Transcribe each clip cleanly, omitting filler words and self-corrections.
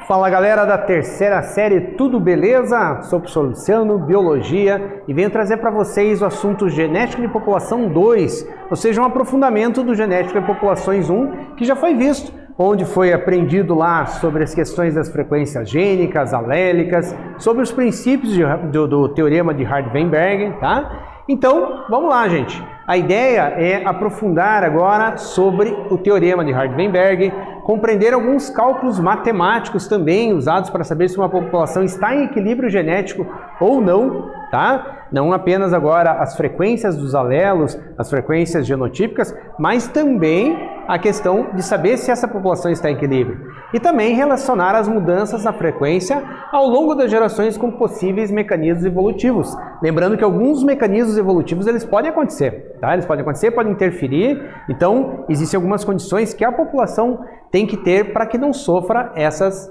Fala galera da terceira série, tudo beleza? Sou o professor Luciano, Biologia, e venho trazer para vocês o assunto Genética de População 2, ou seja, um aprofundamento do Genética de Populações 1, que já foi visto, onde foi aprendido lá sobre as questões das frequências gênicas, alélicas, sobre os princípios do Teorema de Hardy-Weinberg, tá? Então, vamos lá, gente. A ideia é aprofundar agora sobre o Teorema de Hardy-Weinberg, compreender alguns cálculos matemáticos também usados para saber se uma população está em equilíbrio genético ou não, tá? Não apenas agora as frequências dos alelos, as frequências genotípicas, mas também a questão de saber se essa população está em equilíbrio. E também relacionar as mudanças na frequência ao longo das gerações com possíveis mecanismos evolutivos. Lembrando que alguns mecanismos evolutivos eles podem acontecer, tá? Eles podem acontecer, podem interferir. Então, existem algumas condições que a população tem que ter para que não sofra essas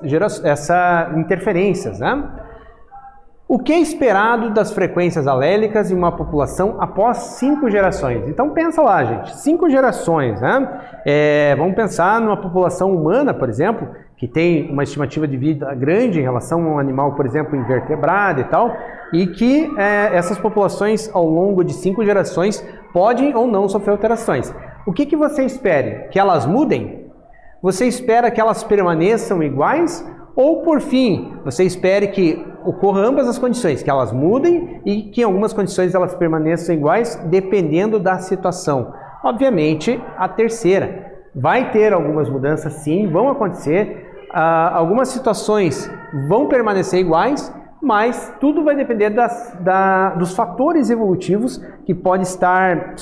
interferências, né? O que é esperado das frequências alélicas em uma população após 5 gerações? Então pensa lá, gente, 5 gerações, né? Vamos pensar numa população humana, por exemplo, que tem uma estimativa de vida grande em relação a um animal, por exemplo, invertebrado e tal, e que essas populações ao longo de 5 gerações podem ou não sofrer alterações. O que você espera? Que elas mudem? Você espera que elas permaneçam iguais? Ou, por fim, você espere que ocorram ambas as condições, que elas mudem e que em algumas condições elas permaneçam iguais, dependendo da situação. Obviamente, a terceira. Vai ter algumas mudanças, sim, vão acontecer. Algumas situações vão permanecer iguais, mas tudo vai depender dos fatores evolutivos que podem estar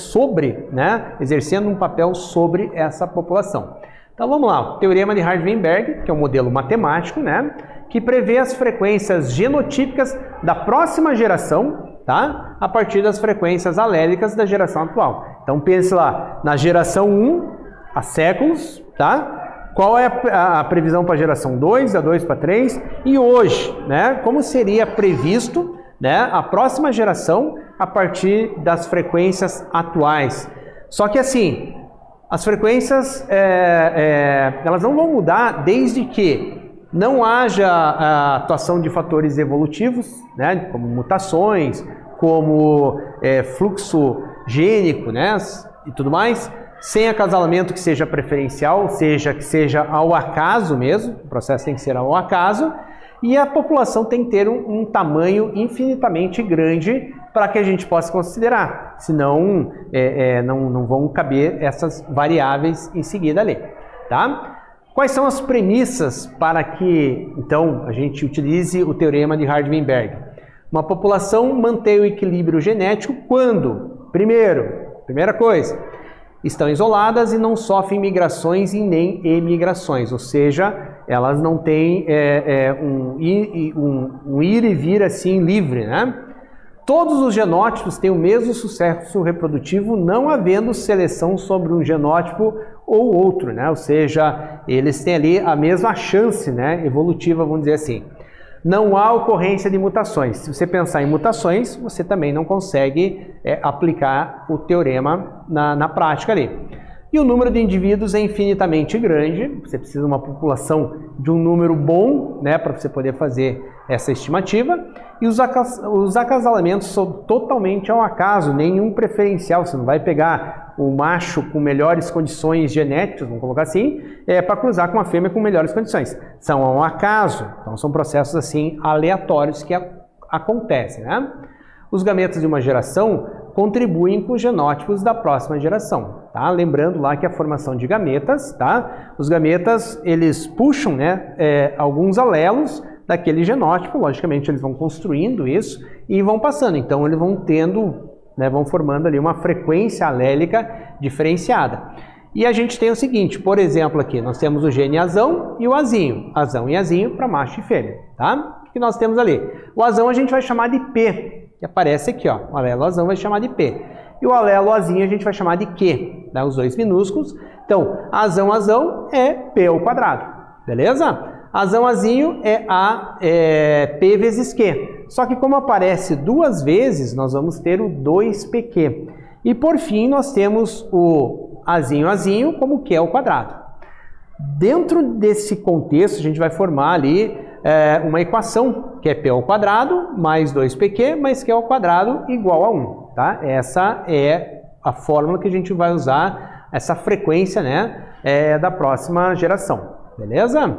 exercendo um papel sobre essa população. Então vamos lá, o Teorema de Hardy-Weinberg, que é um modelo matemático, né, que prevê as frequências genotípicas da próxima geração, tá, a partir das frequências alélicas da geração atual. Então pense lá, na geração 1, há séculos, tá? Qual é a previsão para a geração 2, a 2 para 3, e hoje, né, como seria previsto, né, a próxima geração a partir das frequências atuais. Só que assim, as frequências elas não vão mudar desde que não haja a atuação de fatores evolutivos, né, como mutações, como fluxo gênico, né, e tudo mais, sem acasalamento que seja preferencial, ou seja, que seja ao acaso mesmo, o processo tem que ser ao acaso, e a população tem que ter um tamanho infinitamente grande para que a gente possa considerar, senão não vão caber essas variáveis em seguida ali, tá? Quais são as premissas para que, então, a gente utilize o Teorema de Hardy-Weinberg? Uma população mantém o equilíbrio genético quando, primeira coisa, estão isoladas e não sofrem migrações e nem emigrações, ou seja, elas não têm um ir e vir assim livre, né? Todos os genótipos têm o mesmo sucesso reprodutivo, não havendo seleção sobre um genótipo ou outro, né? Ou seja, eles têm ali a mesma chance, né, evolutiva, vamos dizer assim. Não há ocorrência de mutações. Se você pensar em mutações, você também não consegue aplicar o teorema na prática ali. E o número de indivíduos é infinitamente grande, você precisa de uma população de um número bom, né, para você poder fazer essa estimativa. E os acasalamentos são totalmente ao acaso, nenhum preferencial. Você não vai pegar o macho com melhores condições genéticas, vamos colocar assim, para cruzar com uma fêmea com melhores condições. São ao acaso, então são processos assim aleatórios que acontecem, né? Os gametas de uma geração contribuem com os genótipos da próxima geração, tá? Lembrando lá que a formação de gametas, tá? Os gametas, eles puxam, né, alguns alelos daquele genótipo, logicamente eles vão construindo isso e vão passando, então eles vão tendo, né, vão formando ali uma frequência alélica diferenciada. E a gente tem o seguinte, por exemplo aqui, nós temos o gene azão e o azinho, azão e azinho para macho e fêmea, tá? O que nós temos ali? O azão a gente vai chamar de P, que aparece aqui, ó, o alelo azão vai chamar de P. E o alelo azinho a gente vai chamar de Q, né, os dois minúsculos. Então, azão é P ao quadrado, beleza? Azão-azinho é P vezes Q. Só que como aparece duas vezes, nós vamos ter o 2PQ. E por fim, nós temos o azinho como Q ao quadrado. Dentro desse contexto, a gente vai formar ali uma equação, que é P ao quadrado mais 2PQ mais Q ao quadrado igual a 1. Tá? Essa é a fórmula que a gente vai usar, essa frequência, né, da próxima geração. Beleza?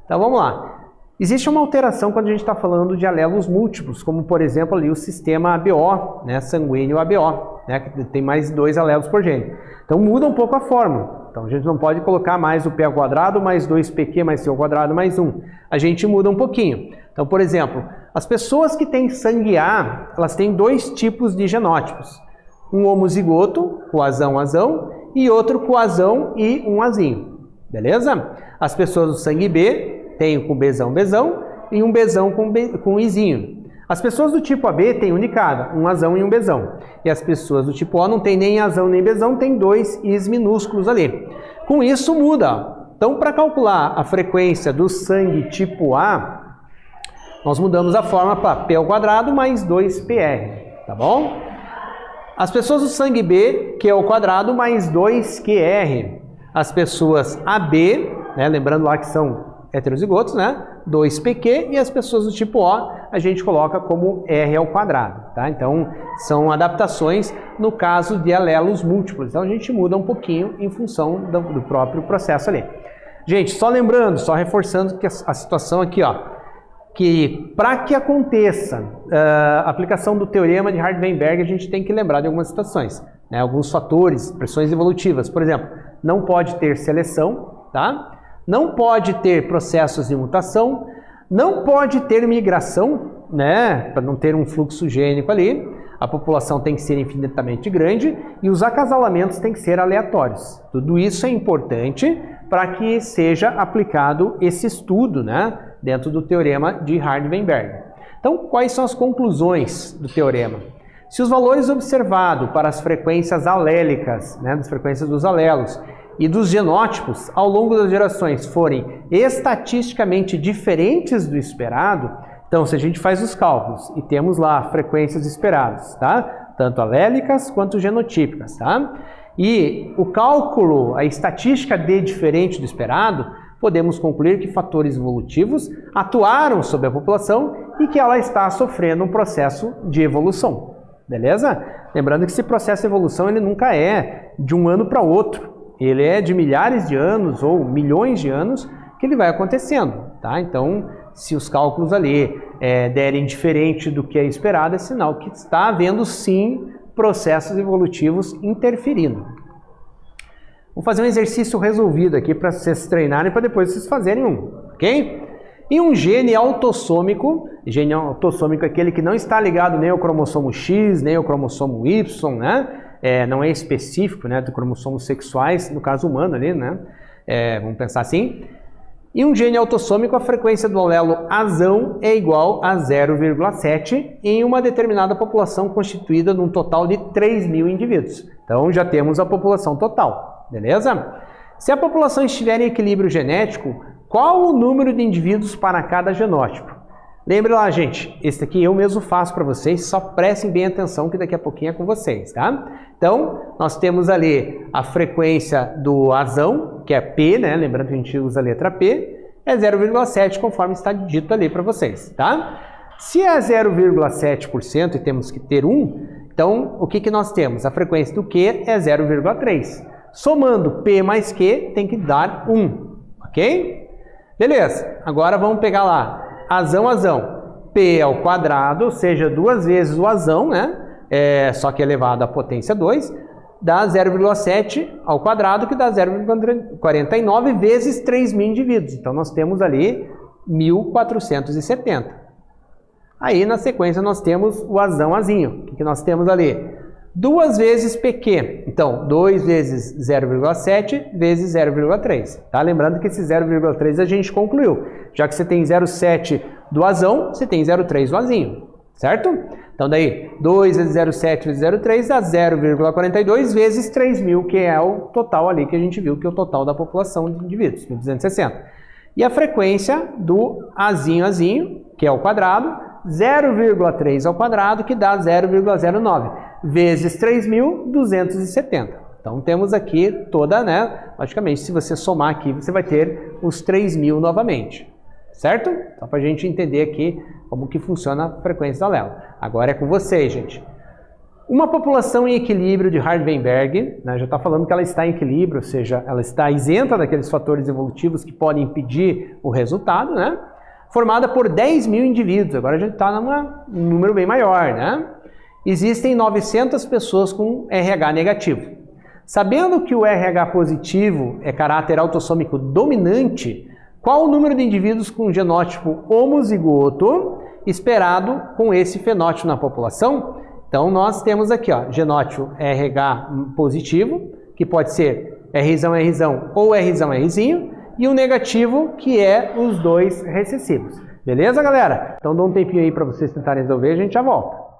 Então vamos lá. Existe uma alteração quando a gente está falando de alelos múltiplos, como por exemplo ali o sistema ABO, né, sanguíneo ABO, né, que tem mais 2 alelos por gene. Então muda um pouco a fórmula. Então a gente não pode colocar mais o P ao quadrado mais 2PQ mais C ao quadrado mais 1. A gente muda um pouquinho. Então, por exemplo, as pessoas que têm sangue A, elas têm 2 tipos de genótipos. Um homozigoto, com azão, e outro com azão e um azinho. Beleza? As pessoas do sangue B têm com Bzão e um Bzão com Izinho. As pessoas do tipo AB têm unicada, um azão e um Bzão. E as pessoas do tipo O não tem nem azão nem Bzão, tem 2 Is minúsculos ali. Com isso muda. Então, para calcular a frequência do sangue tipo A, nós mudamos a fórmula para P ao quadrado mais 2PR, tá bom? As pessoas do sangue B, Q ao quadrado mais 2QR. As pessoas AB, né, lembrando lá que são heterozigotos, né, 2PQ, e as pessoas do tipo O a gente coloca como R ao quadrado, tá? Então, são adaptações no caso de alelos múltiplos. Então, a gente muda um pouquinho em função do próprio processo ali. Gente, só lembrando, só reforçando que a situação aqui, ó, que para que aconteça a aplicação do teorema de Hardy-Weinberg, a gente tem que lembrar de algumas situações, né? Alguns fatores, pressões evolutivas. Por exemplo, não pode ter seleção, tá? Não pode ter processos de mutação, não pode ter migração, né? Para não ter um fluxo gênico ali. A população tem que ser infinitamente grande e os acasalamentos têm que ser aleatórios. Tudo isso é importante para que seja aplicado esse estudo, né, dentro do teorema de Hardy-Weinberg. Então, quais são as conclusões do teorema? Se os valores observados para as frequências alélicas, né, das frequências dos alelos, e dos genótipos ao longo das gerações forem estatisticamente diferentes do esperado, então se a gente faz os cálculos e temos lá frequências esperadas, tá? Tanto alélicas quanto genotípicas, tá? E o cálculo, a estatística de diferente do esperado, podemos concluir que fatores evolutivos atuaram sobre a população e que ela está sofrendo um processo de evolução, beleza? Lembrando que esse processo de evolução ele nunca é de um ano para outro. Ele é de milhares de anos ou milhões de anos que ele vai acontecendo, tá? Então, se os cálculos ali derem diferente do que é esperado, é sinal que está havendo sim processos evolutivos interferindo. Vou fazer um exercício resolvido aqui para vocês treinarem, para depois vocês fazerem um, ok? E um gene autossômico é aquele que não está ligado nem ao cromossomo X, nem ao cromossomo Y, né? Não é específico, né, de cromossomos sexuais, no caso humano ali, né? Vamos pensar assim. E um gene autossômico, a frequência do alelo azão é igual a 0,7 em uma determinada população constituída num total de 3.000 indivíduos. Então já temos a população total, beleza? Se a população estiver em equilíbrio genético, qual o número de indivíduos para cada genótipo? Lembre lá, gente, esse aqui eu mesmo faço para vocês, só prestem bem atenção que daqui a pouquinho é com vocês, tá? Então, nós temos ali a frequência do azão, que é P, né? Lembrando que a gente usa a letra P, é 0,7, conforme está dito ali para vocês, tá? Se é 0,7% e temos que ter 1, então o que nós temos? A frequência do Q é 0,3. Somando P mais Q tem que dar 1, ok? Beleza, agora vamos pegar lá. Azão, P ao quadrado, ou seja, 2 vezes o azão, né? Só que elevado à potência 2, dá 0,7 ao quadrado, que dá 0,49 vezes 3.000 indivíduos. Então, nós temos ali 1.470. Aí, na sequência, nós temos o azinho. O que nós temos ali? 2 vezes PQ. Então, 2 vezes 0,7 vezes 0,3. Tá? Lembrando que esse 0,3 a gente concluiu. Já que você tem 0,7 do azão, você tem 0,3 do azinho. Certo? Então, daí, 2 vezes 0,7 vezes 0,3 dá 0,42 vezes 3.000, que é o total ali que a gente viu, que é o total da população de indivíduos, 1.260. E a frequência do azinho, que é o quadrado, 0,3 ao quadrado, que dá 0,09, vezes 3.270. Então temos aqui toda, né? Logicamente, se você somar aqui, você vai ter os 3.000 novamente, certo? Só para a gente entender aqui como que funciona a frequência da alelo. Agora é com vocês, gente. Uma população em equilíbrio de Hardy-Weinberg, né, já está falando que ela está em equilíbrio, ou seja, ela está isenta daqueles fatores evolutivos que podem impedir o resultado, né? Formada por 10.000 indivíduos, agora a gente está num número bem maior, né? Existem 900 pessoas com RH negativo. Sabendo que o RH positivo é caráter autossômico dominante, qual o número de indivíduos com genótipo homozigoto esperado com esse fenótipo na população? Então nós temos aqui, ó, genótipo RH positivo, que pode ser Rzão ou Rzão Rzinho, e o negativo, que é os dois recessivos. Beleza, galera? Então dá um tempinho aí para vocês tentarem resolver, a gente já volta.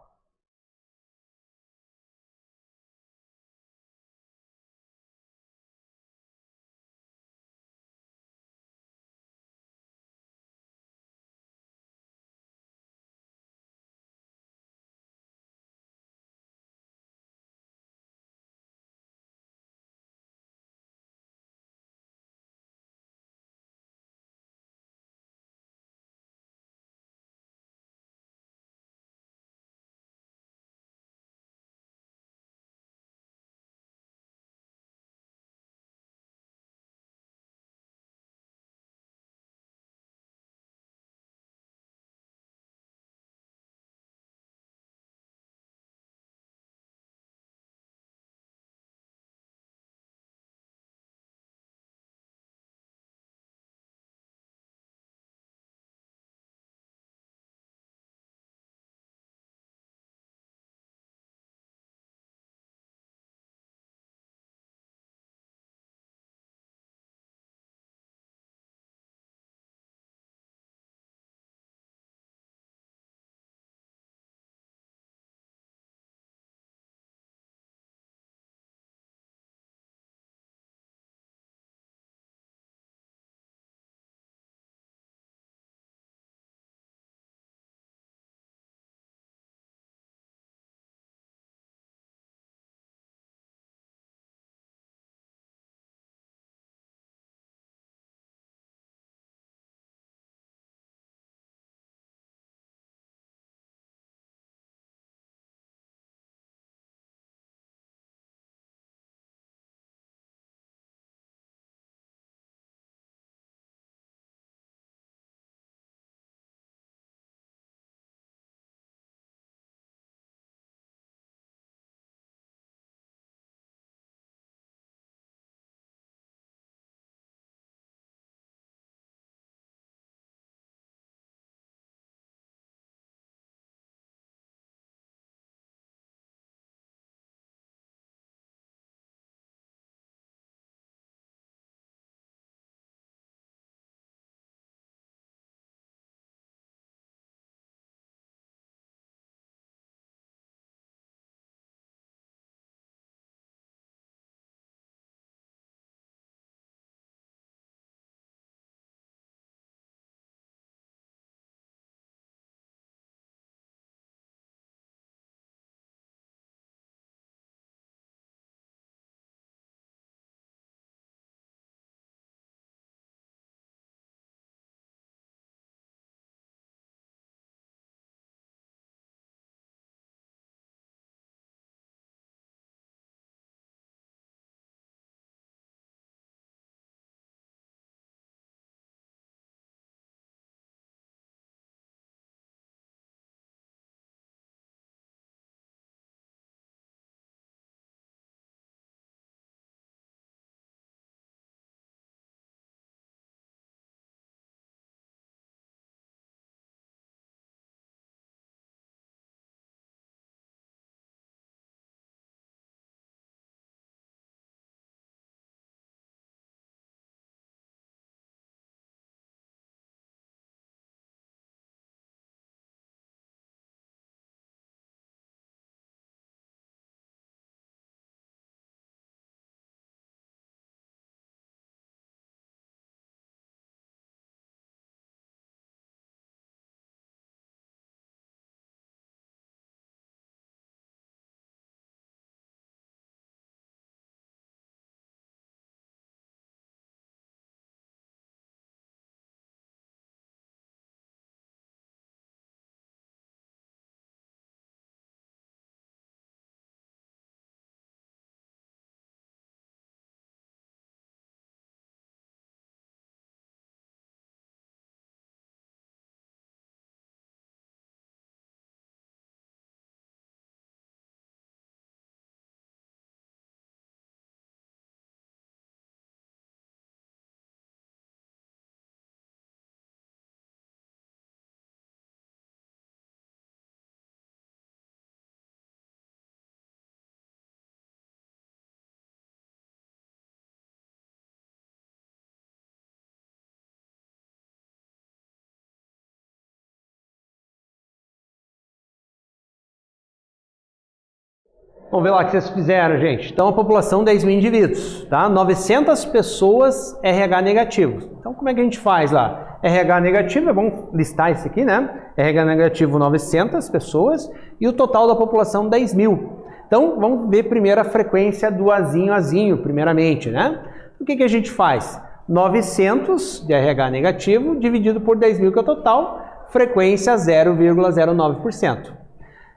Vamos ver lá o que vocês fizeram, gente. Então, a população, 10 mil indivíduos, tá? 900 pessoas RH negativo. Então, como é que a gente faz lá? RH negativo, vamos listar isso aqui, né? RH negativo, 900 pessoas e o total da população, 10 mil. Então, vamos ver primeiro a frequência do azinho, primeiramente, né? O que a gente faz? 900 de RH negativo dividido por 10 mil, que é o total, frequência 0,09%.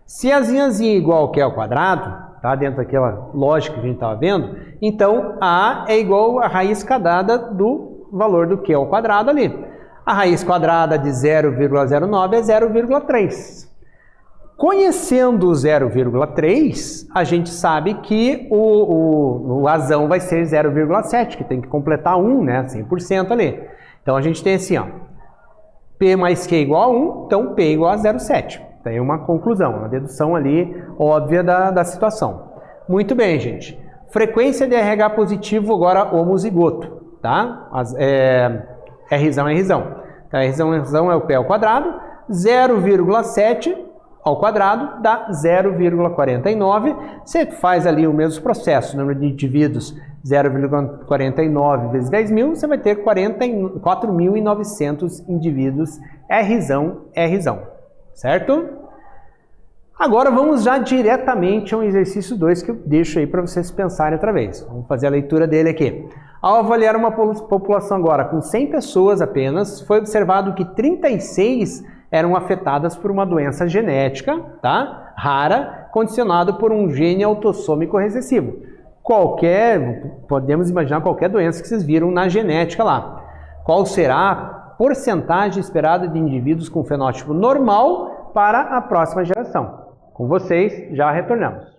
Se azinho é igual ao que é ao quadrado, tá? Dentro daquela lógica que a gente estava vendo, então A é igual à raiz quadrada do valor do que ao quadrado ali. A raiz quadrada de 0,09 é 0,3. Conhecendo o 0,3, a gente sabe que o azão vai ser 0,7, que tem que completar 1, né? 100% ali. Então a gente tem assim, ó, P mais Q igual a 1, então P igual a 0,7. Tem uma conclusão, uma dedução ali óbvia da situação. Muito bem, gente. Frequência de RH positivo agora homozigoto, tá? Rzão é Rzão. Então, Rzão é o P ao quadrado, 0,7 ao quadrado dá 0,49. Você faz ali o mesmo processo, número de indivíduos 0,49 vezes 10 mil, você vai ter 4.900 indivíduos Rzão, certo? Agora vamos já diretamente ao exercício 2 que eu deixo aí para vocês pensarem outra vez. Vamos fazer a leitura dele aqui. Ao avaliar uma população agora com 100 pessoas apenas, foi observado que 36 eram afetadas por uma doença genética, tá? Rara, condicionado por um gene autossômico recessivo. Podemos imaginar qualquer doença que vocês viram na genética lá. Qual será a porcentagem esperada de indivíduos com fenótipo normal para a próxima geração? Com vocês, já retornamos.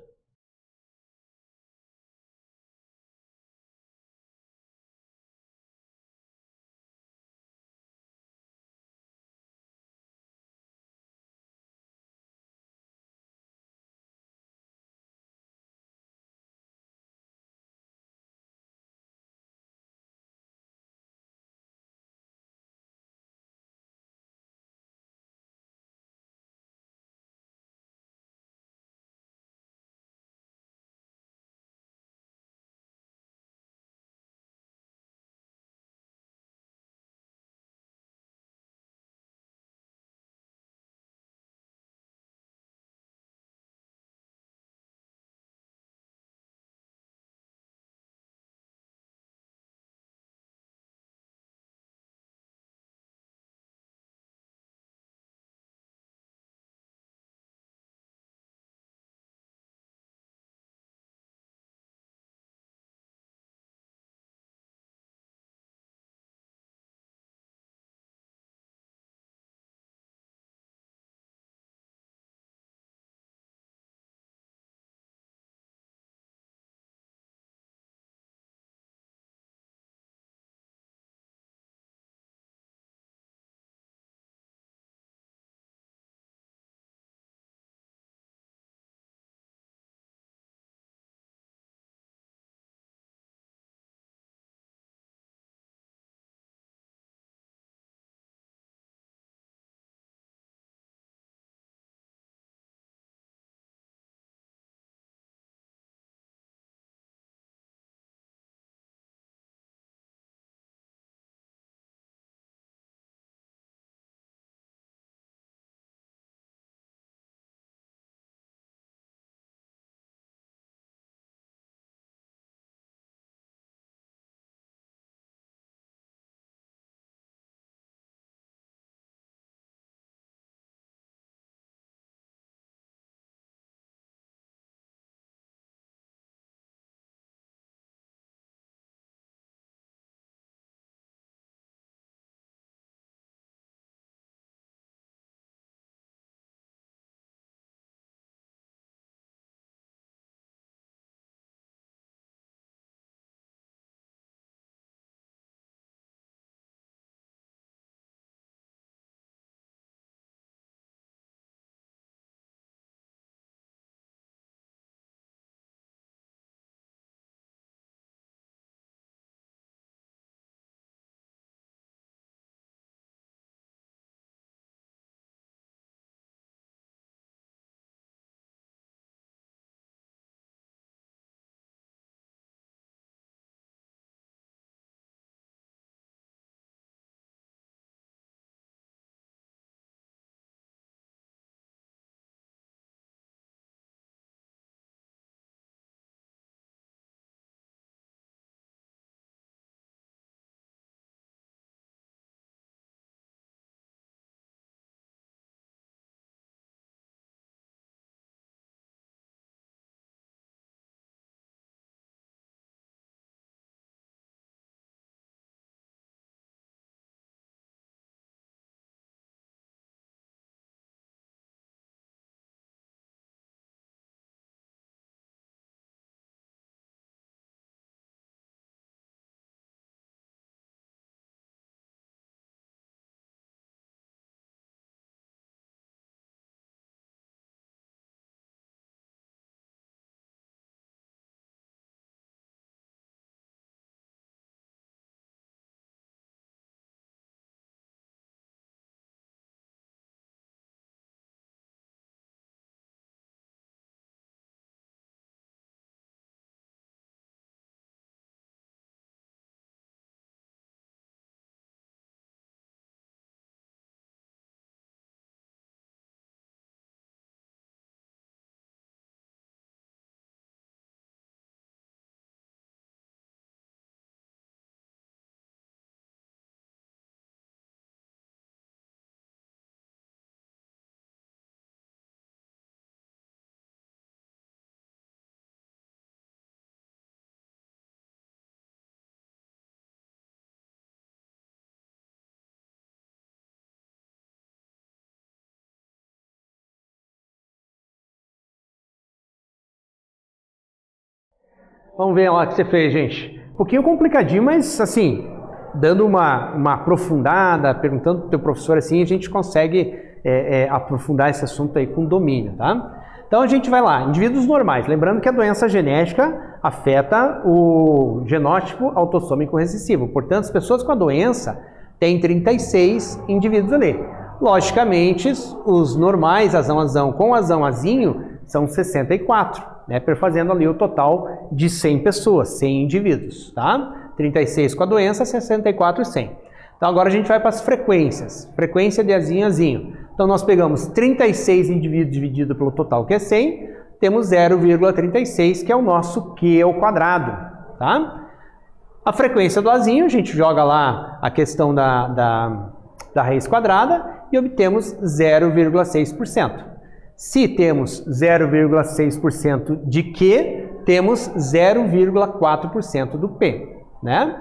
Vamos ver lá o que você fez, gente. Um pouquinho complicadinho, mas assim, dando uma aprofundada, perguntando para o teu professor assim, a gente consegue aprofundar esse assunto aí com domínio, tá? Então a gente vai lá, indivíduos normais. Lembrando que a doença genética afeta o genótipo autossômico recessivo. Portanto, as pessoas com a doença têm 36 indivíduos ali. Logicamente, os normais, azão com azão-azinho, são 64, né? Perfazendo ali o total de 100 pessoas, 100 indivíduos, tá? 36 com a doença, 64 e 100. Então agora a gente vai para as frequências. Frequência de azinho. Então nós pegamos 36 indivíduos dividido pelo total, que é 100, temos 0,36, que é o nosso Q ao quadrado, tá? A frequência do azinho, a gente joga lá a questão da raiz quadrada e obtemos 0,6%. Se temos 0,6% de Q, temos 0,4% do P, né?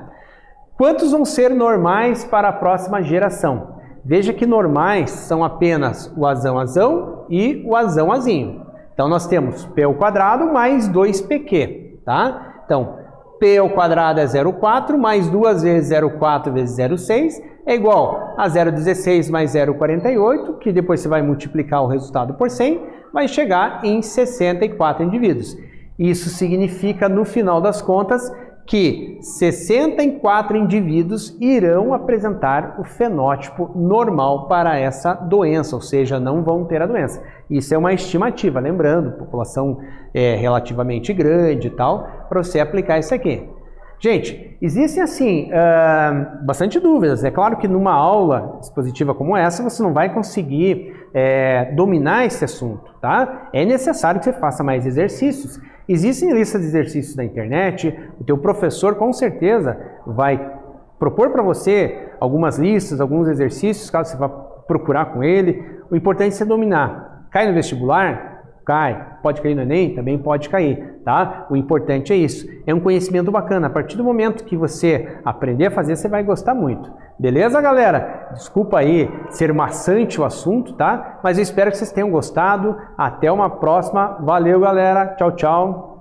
Quantos vão ser normais para a próxima geração? Veja que normais são apenas o azão e o azão-azinho. Então nós temos P ao quadrado mais 2PQ, tá? Então, P ao quadrado é 0,4 mais 2 vezes 0,4 vezes 0,6 é igual a 0,16 mais 0,48, que depois você vai multiplicar o resultado por 100, vai chegar em 64 indivíduos. Isso significa, no final das contas, que 64 indivíduos irão apresentar o fenótipo normal para essa doença, ou seja, não vão ter a doença. Isso é uma estimativa, lembrando, população relativamente grande e tal, para você aplicar isso aqui. Gente, existem assim, bastante dúvidas. É claro que numa aula expositiva como essa, você não vai conseguir dominar esse assunto, tá? É necessário que você faça mais exercícios. Existem listas de exercícios na internet, o teu professor com certeza vai propor para você algumas listas, alguns exercícios, caso você vá procurar com ele. O importante é você dominar. Cai no vestibular? Cai. Pode cair no Enem? Também pode cair, tá? O importante é isso. É um conhecimento bacana. A partir do momento que você aprender a fazer, você vai gostar muito. Beleza, galera? Desculpa aí ser maçante o assunto, tá? Mas eu espero que vocês tenham gostado. Até uma próxima. Valeu, galera. Tchau, tchau.